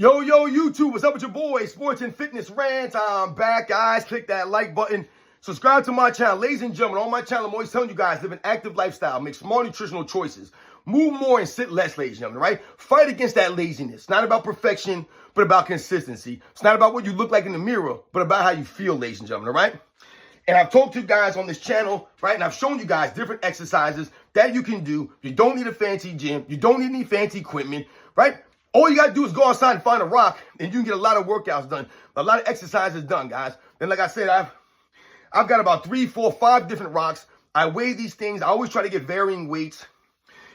Yo, YouTube, what's up with your boy, Sports and Fitness Rant? I'm back, guys. Click that like button. Subscribe to my channel. Ladies and gentlemen, on my channel, I'm always telling you guys, live an active lifestyle, make smart nutritional choices, move more and sit less, ladies and gentlemen, right? Fight against that laziness. It's not about perfection, but about consistency. It's not about what you look like in the mirror, but about how you feel, ladies and gentlemen, all right? And I've talked to you guys on this channel, right? And I've shown you guys different exercises that you can do. You don't need a fancy gym. You don't need any fancy equipment, right? All you got to do is go outside and find a rock, and you can get a lot of workouts done, a lot of exercises done, guys. And like I said, I've got about 3, 4, 5 different rocks. I weigh these things. I always try to get varying weights.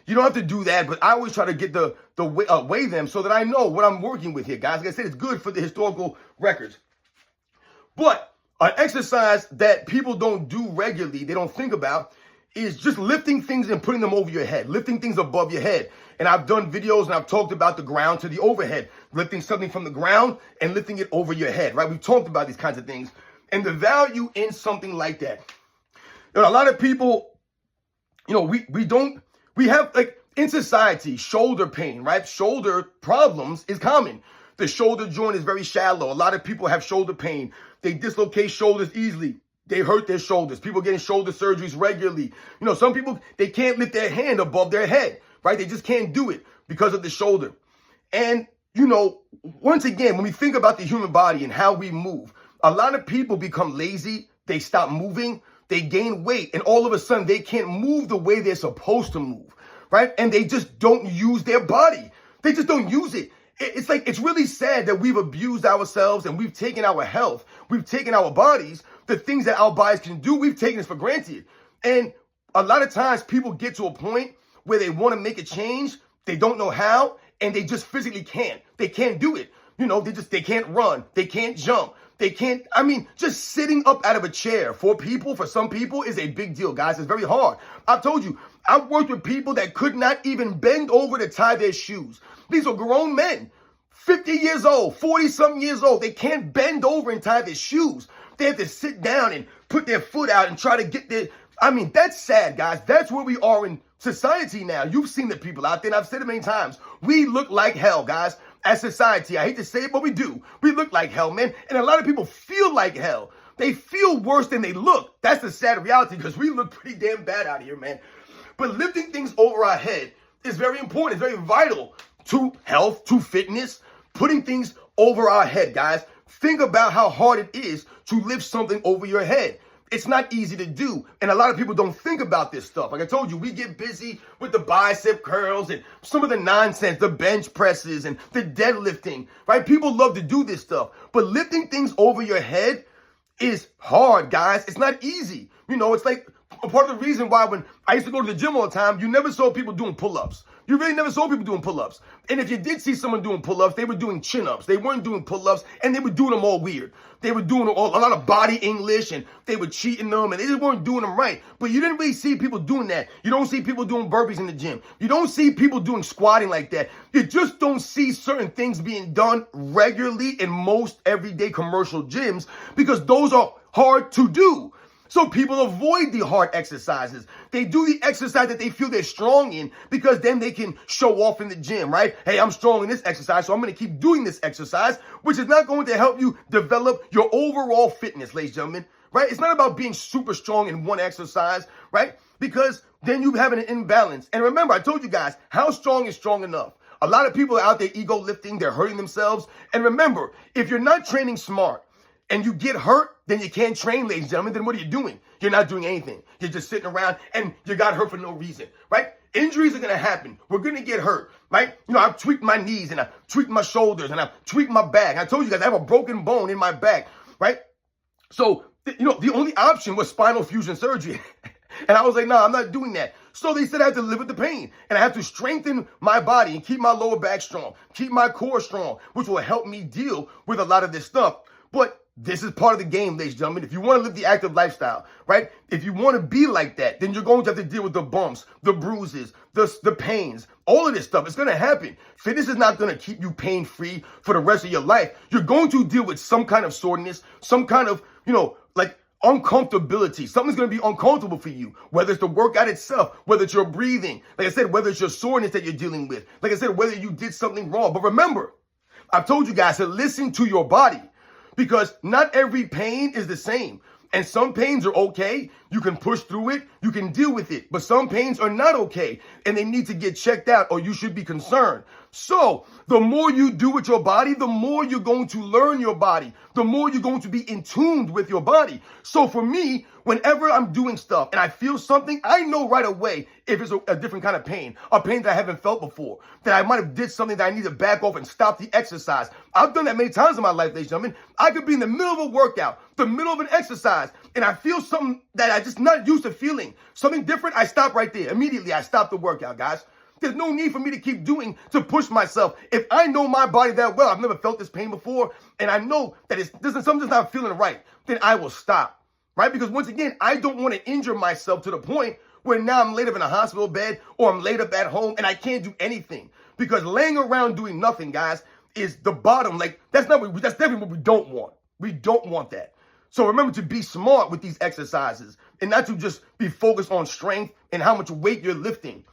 You don't have to do that, but I always try to get weigh them so that I know what I'm working with here, guys. Like I said, it's good for the historical records. But an exercise that people don't do regularly, they don't think about, is just lifting things and putting them over your head, lifting things above your head. And I've done videos and I've talked about the ground to the overhead, lifting something from the ground and lifting it over your head, right? We've talked about these kinds of things and the value in something like that. You know, a lot of people, you know, we have, like, in society, shoulder pain, right? Shoulder problems is common. The shoulder joint is very shallow. A lot of people have shoulder pain. They dislocate shoulders easily. They hurt their shoulders. People getting shoulder surgeries regularly. You know, some people, they can't lift their hand above their head, right? They just can't do it because of the shoulder. And, you know, once again, when we think about the human body and how we move, a lot of people become lazy. They stop moving. They gain weight. And all of a sudden, they can't move the way they're supposed to move, right? And they just don't use their body. They just don't use it. It's like, it's really sad that we've abused ourselves and we've taken our health. We've taken our bodies. The things that our bodies can do, we've taken this for granted. And a lot of times people get to a point where they want to make a change. They don't know how, and they just physically can't. They can't do it. You know, they can't run. They can't jump. They can't, just sitting up out of a chair for some people is a big deal, guys. It's very hard. I've told you, I've worked with people that could not even bend over to tie their shoes. These are grown men, 50 years old, 40-something years old. They can't bend over and tie their shoes. They have to sit down and put their foot out and try to get their, that's sad, guys. That's where we are in society now. You've seen the people out there, and I've said it many times. We look like hell, guys, as society. I hate to say it, but we do. We look like hell, man. And a lot of people feel like hell. They feel worse than they look. That's the sad reality, because we look pretty damn bad out here, man. But lifting things over our head is very important. It's very vital to health, to fitness, putting things over our head, guys. Think about how hard it is to lift something over your head. It's not easy to do. And a lot of people don't think about this stuff. Like I told you, we get busy with the bicep curls and some of the nonsense, the bench presses and the deadlifting, right? People love to do this stuff. But lifting things over your head is hard, guys. It's not easy. You know, it's like a part of the reason why when I used to go to the gym all the time, you never saw people doing pull-ups. You really never saw people doing pull-ups. And if you did see someone doing pull-ups, they were doing chin-ups. They weren't doing pull-ups, and they were doing them all weird. They were doing a lot of body English, and they were cheating them, and they just weren't doing them right. But you didn't really see people doing that. You don't see people doing burpees in the gym. You don't see people doing squatting like that. You just don't see certain things being done regularly in most everyday commercial gyms because those are hard to do. So people avoid the hard exercises. They do the exercise that they feel they're strong in because then they can show off in the gym, right? Hey, I'm strong in this exercise, so I'm going to keep doing this exercise, which is not going to help you develop your overall fitness, ladies and gentlemen, right? It's not about being super strong in one exercise, right? Because then you have an imbalance. And remember, I told you guys, how strong is strong enough? A lot of people are out there ego lifting, they're hurting themselves. And remember, if you're not training smart, and you get hurt, then you can't train, ladies and gentlemen. Then what are you doing? You're not doing anything. You're just sitting around and you got hurt for no reason, right? Injuries are going to happen. We're going to get hurt, right? You know, I've tweaked my knees and I've tweaked my shoulders and I've tweaked my back. I told you guys I have a broken bone in my back, right? So, you know, the only option was spinal fusion surgery. And I was like, no, I'm not doing that. So they said I have to live with the pain and I have to strengthen my body and keep my lower back strong, keep my core strong, which will help me deal with a lot of this stuff. But this is part of the game, ladies and gentlemen. If you want to live the active lifestyle, right? If you want to be like that, then you're going to have to deal with the bumps, the bruises, the pains, all of this stuff. It's going to happen. Fitness is not going to keep you pain-free for the rest of your life. You're going to deal with some kind of soreness, some kind of, like uncomfortability. Something's going to be uncomfortable for you, whether it's the workout itself, whether it's your breathing, like I said, whether it's your soreness that you're dealing with, like I said, whether you did something wrong. But remember, I've told you guys to listen to your body because not every pain is the same. And some pains are okay. You can push through it. You can deal with it. But some pains are not okay. And they need to get checked out or you should be concerned. So the more you do with your body, the more you're going to learn your body. The more you're going to be in tune with your body. So for me, whenever I'm doing stuff and I feel something, I know right away if it's a different kind of pain, a pain that I haven't felt before, that I might have did something that I need to back off and stop the exercise. I've done that many times in my life, ladies and gentlemen. I could be in the middle of a workout, the middle of an exercise, and I feel something that I just not used to feeling. Something different, I stop right there. Immediately, I stop the workout, guys. There's no need for me to keep doing to push myself. If I know my body that well, I've never felt this pain before, and I know that something's not feeling right, then I will stop, right? Because once again, I don't want to injure myself to the point where now I'm laid up in a hospital bed or I'm laid up at home and I can't do anything. Because laying around doing nothing, guys, is the bottom. Like, that's definitely what we don't want. We don't want that. So remember to be smart with these exercises and not to just be focused on strength and how much weight you're lifting.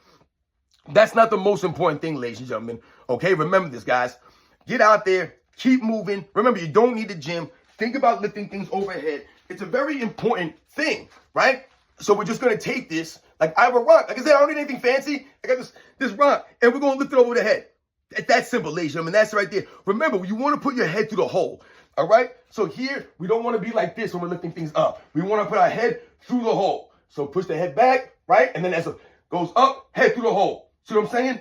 That's not the most important thing, ladies and gentlemen. Okay, remember this, guys. Get out there, keep moving. Remember, you don't need the gym. Think about lifting things overhead. It's a very important thing, right? So we're just going to take this. Like I have a rock. Like I said, I don't need anything fancy. I got this rock, and we're going to lift it over the head. That's simple, ladies and gentlemen. That's right there. Remember, you want to put your head through the hole, all right? So here, we don't want to be like this when we're lifting things up. We want to put our head through the hole. So push the head back, right? And then as it goes up, head through the hole. See what I'm saying?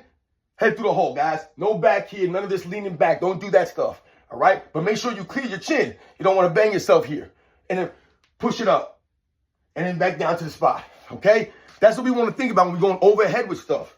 Head through the hole, guys. No back here. None of this leaning back. Don't do that stuff. All right? But make sure you clear your chin. You don't want to bang yourself here. And then push it up. And then back down to the spot. Okay? That's what we want to think about when we're going overhead with stuff.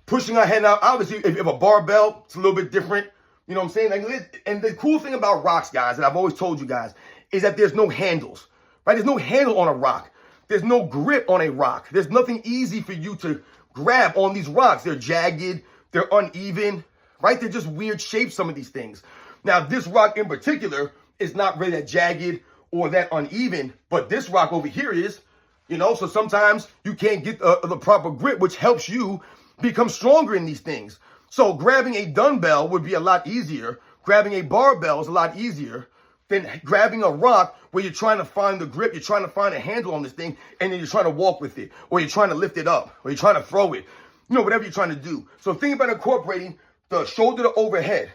Pushing our head out. Obviously, if you have a barbell, it's a little bit different. You know what I'm saying? Like, and the cool thing about rocks, guys, that I've always told you guys, is that there's no handles. Right? There's no handle on a rock. There's no grip on a rock. There's nothing easy for you to grab on these rocks. They're jagged, they're uneven, right? They're just weird shapes, some of these things. Now, this rock in particular is not really that jagged or that uneven, but this rock over here is, you know, so sometimes you can't get the proper grip, which helps you become stronger in these things. So grabbing a dumbbell would be a lot easier. Grabbing a barbell is a lot easier than grabbing a rock where you're trying to find the grip, you're trying to find a handle on this thing, and then you're trying to walk with it, or you're trying to lift it up, or you're trying to throw it, you know, whatever you're trying to do. So think about incorporating the shoulder to overhead,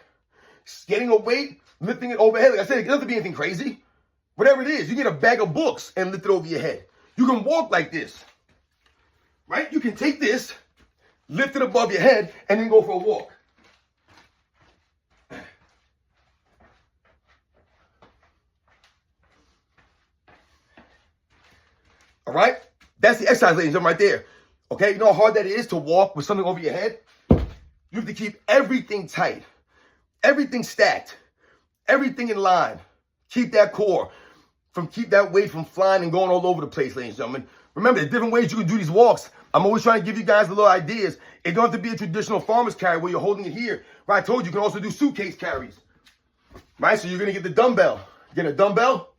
getting a weight, lifting it overhead. Like I said, it doesn't have to be anything crazy. Whatever it is, you get a bag of books and lift it over your head. You can walk like this, right? You can take this, lift it above your head, and then go for a walk. All right? That's the exercise, ladies and gentlemen, right there. Okay? You know how hard that is to walk with something over your head? You have to keep everything tight, everything stacked, everything in line. Keep that core, keep that weight from flying and going all over the place, ladies and gentlemen. Remember, there's different ways you can do these walks. I'm always trying to give you guys little ideas. It don't have to be a traditional farmer's carry where you're holding it here. Right? I told you can also do suitcase carries. Right? So you're going to get the dumbbell. Get a dumbbell,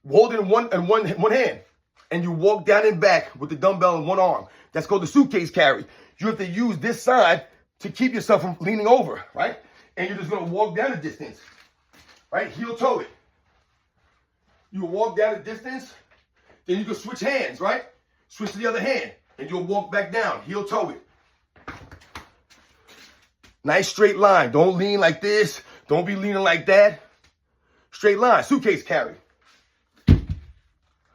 hold it in one hand. And you walk down and back with the dumbbell in one arm. That's called the suitcase carry. You have to use this side to keep yourself from leaning over, right? And you're just going to walk down a distance, right? Heel toe it. You walk down a distance, then you can switch hands, right? Switch to the other hand, and you'll walk back down, heel toe it. Nice straight line. Don't lean like this. Don't be leaning like that. Straight line, suitcase carry.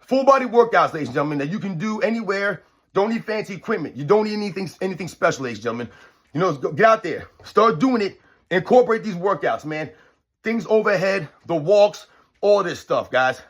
Full body workouts, ladies and gentlemen, that you can do anywhere. Don't need fancy equipment. You don't need anything special, ladies and gentlemen. You know, get out there. Start doing it. Incorporate these workouts, man. Things overhead, the walks, all this stuff, guys.